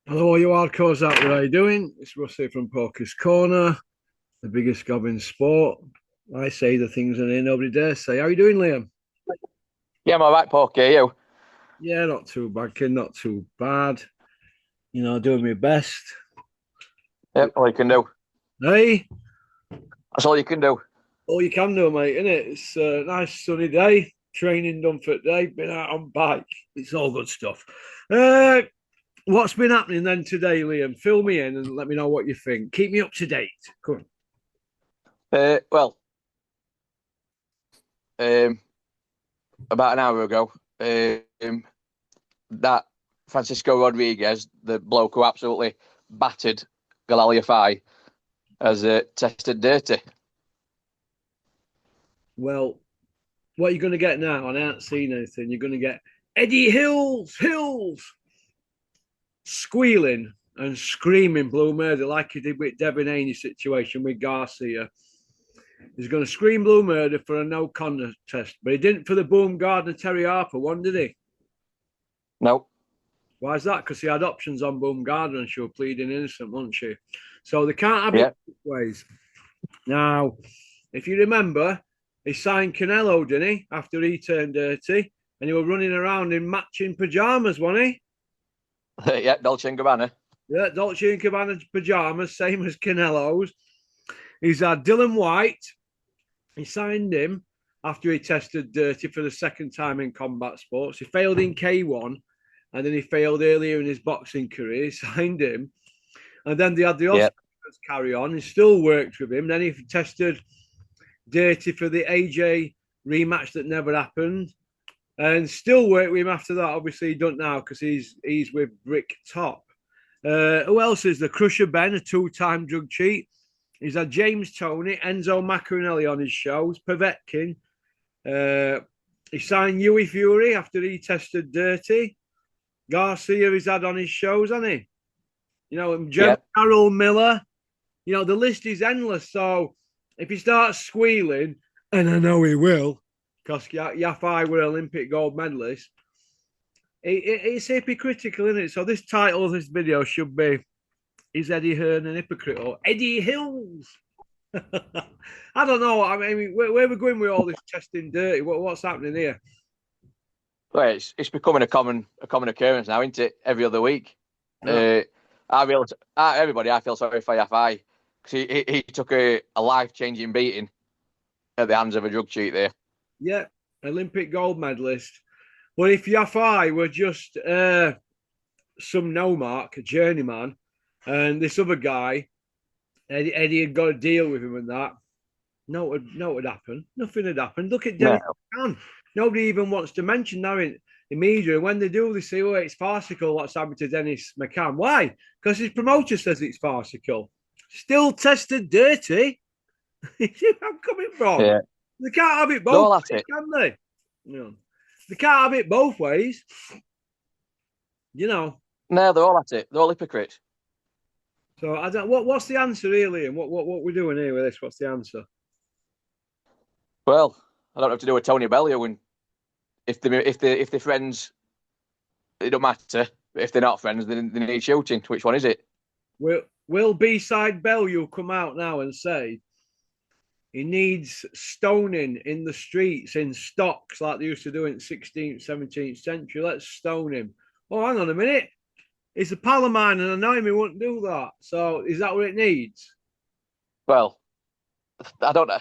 Hello, all you hardcores out there. How you doing? It's Russ here from Poker's Corner, the biggest gob in sport. I say the things in here nobody dares say. How you doing, Liam? Yeah, I'm all right, Porky. You? Yeah, not too bad, kid. Not too bad. Doing my best. Yep, all you can do. Hey, That's all you can do. all you can do, mate, isn't it? It's a nice sunny day. Training done for today. Been out on bike. It's all good stuff. Uh, what's been happening then today, Liam? Fill me in and let me know what you think. Keep me up to date. Come on. Well, um, about an hour ago, that Francisco Rodriguez, the bloke who absolutely battered Galaliafai, has tested dirty. Well, what you're going to get now, and I haven't seen anything, you're going to get Eddie Hills, squealing and screaming blue murder like he did with Devin Haney's situation with Garcia. He's going to scream blue murder for a no contest, but he didn't for the Boom Gardner Terry Harper one, did he? No. Why is that? Because he had options on Boom Gardner and she was pleading innocent, wasn't she? So they can't have Yeah. it both ways. Now, if you remember, he signed Canelo, didn't he, after he turned dirty? And he was running around in matching pajamas, wasn't he? Yeah, Dolce and Gabbana. Yeah, Dolce and Gabbana pajamas, same as Canelo's. He's had Dylan White. He signed him after he tested dirty for the second time in combat sports. He failed in K1 and then he failed earlier in his boxing career. He signed him. And then they had the Yeah. Oscars carry on. He still worked with him. Then he tested dirty for the AJ rematch that never happened. And still worked with him after that. Obviously, he don't now because he's with Brick Top. Who else is there? Crusher Ben, a two-time drug cheat. He's had James Toney, Enzo Maccarinelli on his shows, Povetkin. He signed Huey Fury after he tested dirty. Garcia he's had on his shows, hasn't he? Yeah. Carol Miller. The list is endless. So if he starts squealing, and I know he will, because Yafai were Olympic gold medalist, it's hypocritical, isn't it? So this title of this video should be Is Eddie Hearn an hypocrite or Eddie Hills? I don't know. I mean, where are we going with all this testing dirty? What's happening here? Well, it's becoming a common occurrence now, isn't it? Every other week. No. Uh, everybody. I feel sorry for Yafai because he took a life changing beating at the hands of a drug cheat there. Yeah, Olympic gold medalist. But if Yafai were just some no mark, a journeyman, and this other guy, Eddie had got a deal with him and that, no, it would happen. Nothing had happened. Look at Dennis No. McCann. Nobody even wants to mention now in media. And when they do, they say, oh, it's farcical what's happened to Dennis McCann. Why? Because his promoter says it's farcical. Still tested dirty. I'm coming from. Yeah. They can't have it They're both all at ways, it. can they? They can't have it both ways. You know. No, they're all at it. They're all hypocrites. So I don't. What's the answer really? And what we're doing here with this? What's the answer? Well, I don't have to do with Tony Bellew, and if they're friends, it don't matter. If they're not friends, then they need shooting. Which one is it? Will B-side Bellew come out now and say he needs stoning in the streets in stocks like they used to do in the 16th, 17th century? Let's stone him. Oh, hang on a minute. It's a pal of mine, and I know him. He wouldn't do that. So is that what it needs? Well, I don't know.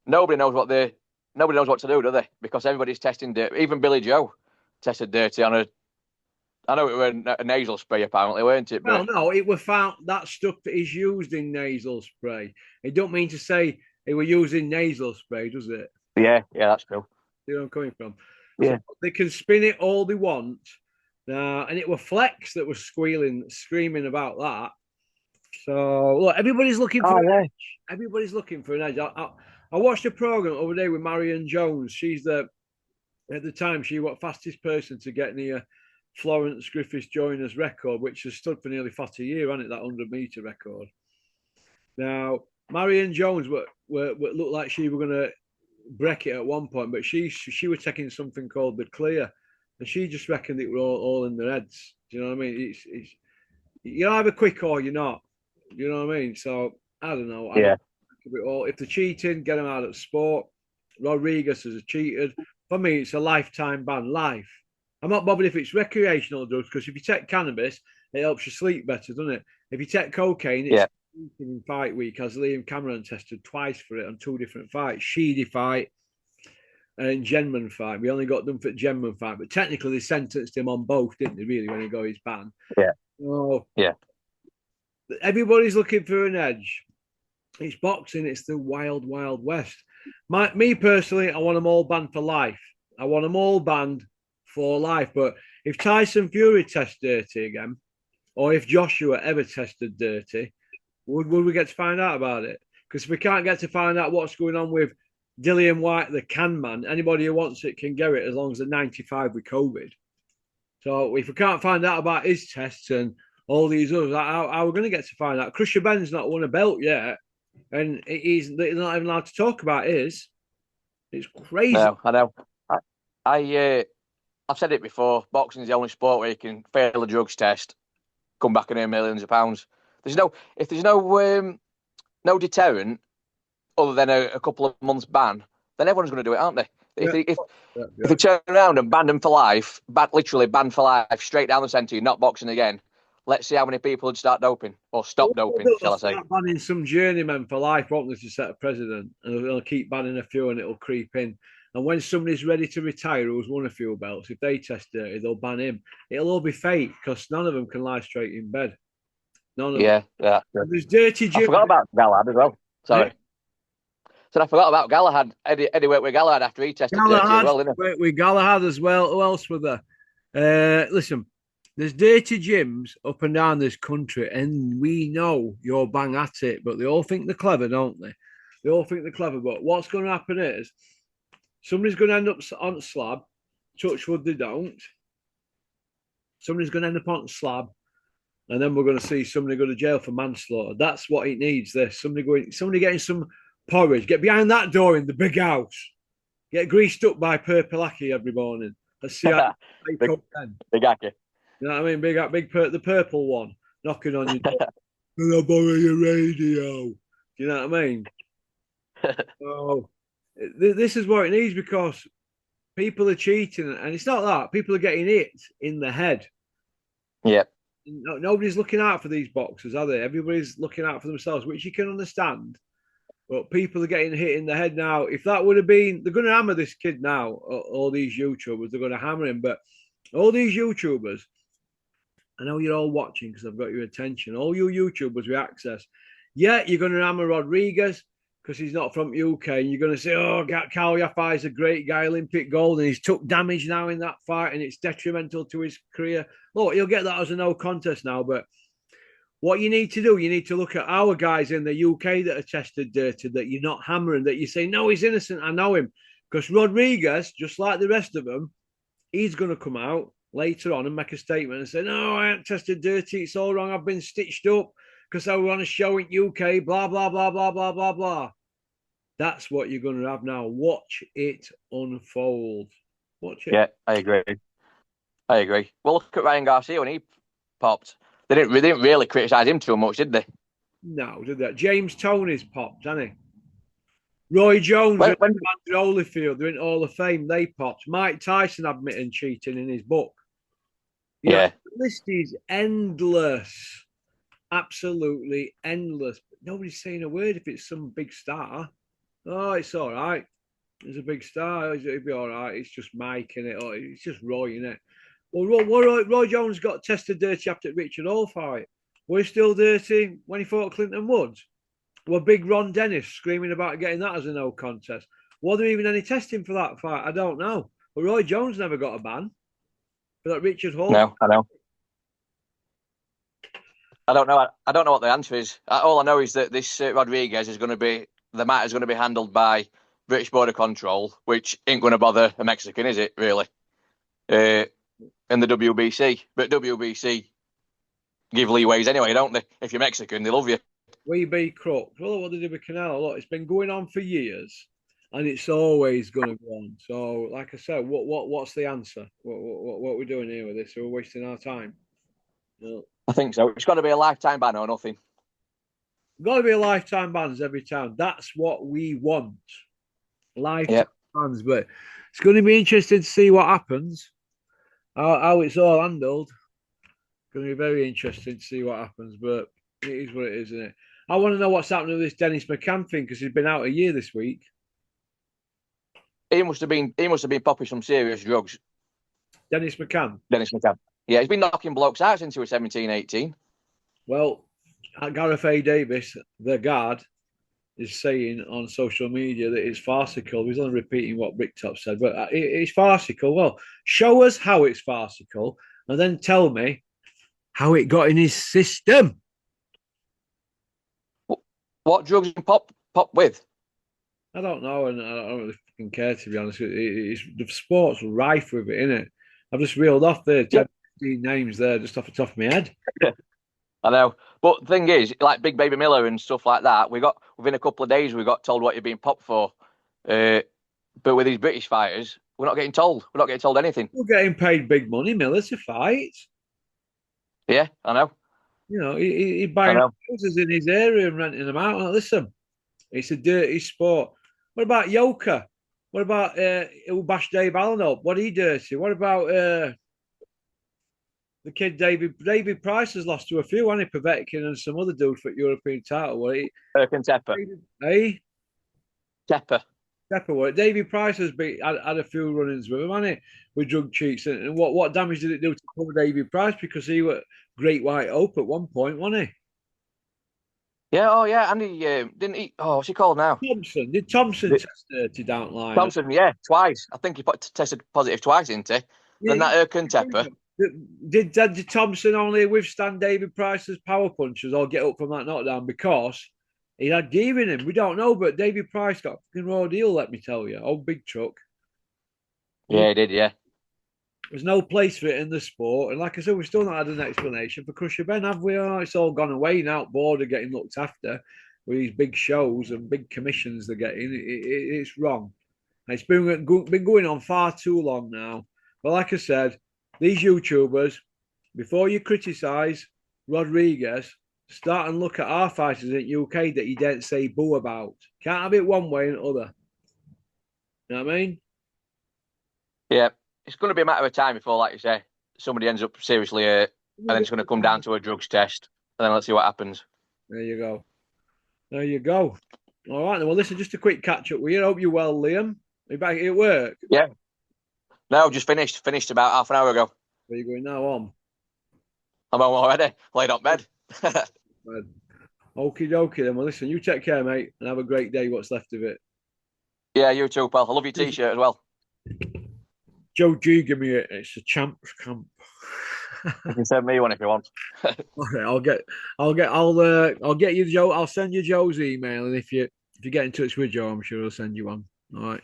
Nobody knows what they. Nobody knows what to do, do they? Because everybody's testing dirty. Even Billy Joe tested dirty on a. I know it was a nasal spray, apparently, weren't it? Well, But no, it was found that stuff that is used in nasal spray. It don't mean to say they were using nasal spray, does it? yeah, that's true. You know where I'm coming from. So Yeah. they can spin it all they want. Now, and it was Flex that was squealing, screaming about that. So look, everybody's looking for Oh an yeah. edge. Everybody's looking for an edge. I watched a program over there with Marion Jones. She's the at the time she was fastest person to get near Florence Griffiths Joyner's record, which has stood for nearly 40 years, hasn't it? That 100-meter record. Now, Marion Jones looked like she were going to break it at one point, but she was taking something called the clear, and she just reckoned it were all in their heads. Do you know what I mean? You're either quick or you're not. You know what I mean? So I don't know. I Yeah. don't think of it all. If they're cheating, get them out of sport. Rodriguez has cheated. For me, it's a lifetime ban. Life. I'm not bothered if it's recreational drugs because if you take cannabis, it helps you sleep better, doesn't it? If you take cocaine, it's Yeah. in fight week, as Liam Cameron tested twice for it on 2 different fights. Sheedy fight and Genman fight. We only got them for Genman fight, but technically they sentenced him on both, didn't they? Really, when he got his ban. Yeah. Oh, Yeah. everybody's looking for an edge. It's boxing. It's the wild, wild west. Me personally, I want them all banned for life. I want them all banned for life. But if Tyson Fury tests dirty again, or if Joshua ever tested dirty, would we get to find out about it? Because if we can't get to find out what's going on with Dillian White, the can man, anybody who wants it can get it as long as they're 95 with COVID. So if we can't find out about his tests and all these others, how are we going to get to find out? Crusher Ben's not won a belt yet, and he's not even allowed to talk about his. It's crazy. No, I know. I've said it before. Boxing is the only sport where you can fail a drugs test, come back and earn millions of pounds. If there's no deterrent other than a couple of months ban, then everyone's going to do it, aren't they? If they turn around and ban them for life, literally ban for life, straight down the centre, you're not boxing again. Let's see how many people would start doping or stop doping, shall I say? Banning some journeymen for life, won't they, to set a president, and they'll keep banning a few, and it'll creep in. And when somebody's ready to retire who's won a few belts, if they test dirty, they'll ban him. It'll all be fake because none of them can lie straight in bed. None of them. Yeah. There's dirty gyms. I forgot about Galahad as well. Sorry. So I forgot about Galahad. Eddie worked with Galahad after he tested dirty as well, didn't he? Worked with Galahad as well. Who else were there? Listen, there's dirty gyms up and down this country, and we know you're bang at it, but they all think they're clever, don't they? They all think they're clever, but what's going to happen is somebody's going to end up on slab. Touch wood, they don't. Somebody's going to end up on slab, and then we're going to see somebody go to jail for manslaughter. That's what it needs. This somebody getting some porridge. Get behind that door in the big house. Get greased up by Purple Aki every morning. Let's see how big Aki. You know what I mean? The purple one knocking on your door. Can I borrow your radio? Do you know what I mean? So this is what it needs because people are cheating, and it's not that people are getting hit in the head. Yeah. Nobody's looking out for these boxers, are they? Everybody's looking out for themselves, which you can understand. But people are getting hit in the head now. If that would have been, they're going to hammer this kid now. All these YouTubers, they're going to hammer him. But all these YouTubers, I know you're all watching because I've got your attention. All you YouTubers with access. Yeah, you're going to hammer Rodriguez because he's not from UK. And you're going to say, oh, Cal Yafai is a great guy, Olympic gold, and he's took damage now in that fight and it's detrimental to his career. Look, he'll get that as a no contest now. But what you need to do, you need to look at our guys in the UK that are tested dirty, that you're not hammering, that you say, no, he's innocent, I know him. Because Rodriguez, just like the rest of them, he's going to come out later on and make a statement and say, no, I ain't tested dirty, it's all wrong, I've been stitched up because I was on a show in UK, blah, blah, blah, blah, blah, blah, blah. That's what you're going to have now. Watch it unfold. Watch it. Yeah, I agree. Well, look at Ryan Garcia when he popped. They didn't really criticise him too much, did they? No, did that. James Toney's popped, hasn't he? Roy Jones and Andrew Holyfield, they're in Hall of Fame, they popped. Mike Tyson admitting cheating in his book. Yeah. The list is endless. Absolutely endless. But nobody's saying a word if it's some big star. Oh, it's all right. There's a big star. It'll be all right. It's just Mike in it. Or it's just Roy in it. Well, Roy Jones got tested dirty after the Richard Hall fight. We're still dirty when he fought Clinton Woods. Well, big Ron Dennis screaming about getting that as a no contest. Was there even any testing for that fight? I don't know. But Roy Jones never got a ban for that Richard Hall. No, I know. I don't know what the answer is. All I know is that this Rodriguez the matter is going to be handled by British Border Control, which ain't going to bother a Mexican, is it, really? In the WBC. But WBC give leeways anyway, don't they? If you're Mexican, they love you. We be crooks. Well, what they did with Canelo, look, it's been going on for years, and it's always going to go on. So, like I said, what's the answer? What are we doing here with this? We're wasting our time. No. I think so. It's got to be a lifetime ban or nothing. Got to be a lifetime bans every time. That's what we want. Lifetime bans. But it's going to be interesting to see what happens, how it's all handled. It's going to be very interesting to see what happens. But it is what it is, isn't it? I want to know what's happening with this Dennis McCann thing because he's been out a year this week. He must have been popping some serious drugs. Dennis McCann. Dennis McCann. Yeah, he's been knocking blokes out since he was 17, 18. Well, Gareth A. Davis, the guard, is saying on social media that it's farcical. He's only repeating what Bricktop said, but it's farcical. Well, show us how it's farcical and then tell me how it got in his system. What drugs he pop with? I don't know, and I don't really fucking care, to be honest. The sport's rife with it, isn't it? I've just reeled off the 10, 15 names there just off the top of my head. I know. But the thing is, like Big Baby Miller and stuff like that, we got within a couple of days we got told what you're being popped for. But with these British fighters, we're not getting told. We're not getting told anything. We're getting paid big money, Miller, to fight. Yeah, I know. You know, he buying houses in his area and renting them out. Now, listen, it's a dirty sport. What about Yoka? What about who bashed Dave Allen up? What he dirty? What about the kid David Price has lost to a few, hasn't he? Povetkin and some other dude for European title. What he? Tepper. Hey? Tepper. What David Price has had a few run-ins with him, hasn't he? With drug cheats. And what damage did it do to cover David Price? Because he was Great White Hope at one point, wasn't he? Yeah, oh yeah, and he didn't he? Oh, what's he called now? Thompson. Did Thompson test dirty down line? Thompson, yeah, twice. I think he tested positive twice, didn't he? Then that Tepper. Did Thompson only withstand David Price's power punches or get up from that knockdown because he had gear in him? We don't know, but David Price got a fucking raw deal, let me tell you. Old big truck. Yeah, he did, yeah. There's no place for it in the sport. And like I said, we've still not had an explanation for Crusher Ben, have we? Oh, it's all gone away now. Board are getting looked after with these big shows and big commissions they're getting. It's wrong. It's been going on far too long now. But like I said, these YouTubers, before you criticise Rodriguez, start and look at our fighters in UK that you didn't say boo about. Can't have it one way and other. You know what I mean? Yeah. It's going to be a matter of time before, like you say, somebody ends up seriously hurt, and then it's going to come down to a drugs test, and then let's see what happens. There you go. There you go. All right, then. Well, listen, just a quick catch up with you. I hope you're well, Liam. Are you back at work? Yeah. No, just finished. Finished about half an hour ago. Where are you going now on? I'm home already. Laid up bed. Okie dokie then. Well, listen, you take care, mate, and have a great day, what's left of it. Yeah, you too, pal. I love your t-shirt as well. Joe G, give me it. It's a champ's camp. You can send me one if you want. Okay, I'll get you Joe. I'll send you Joe's email, and if you get in touch with Joe, I'm sure he'll send you one. All right.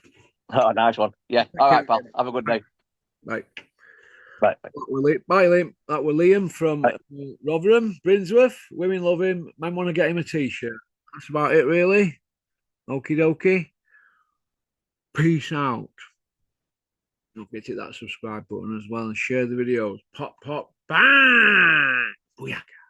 Oh, nice one. Yeah. All right, pal. Have a good day. Right. Bye. Bye, Liam. That was Liam from Rotherham, Brinsworth. Women love him. Man want to get him a t-shirt. That's about it, really. Okie dokie. Peace out. Don't forget to hit that subscribe button as well and share the videos. Pop, pop, bang! Booyaka.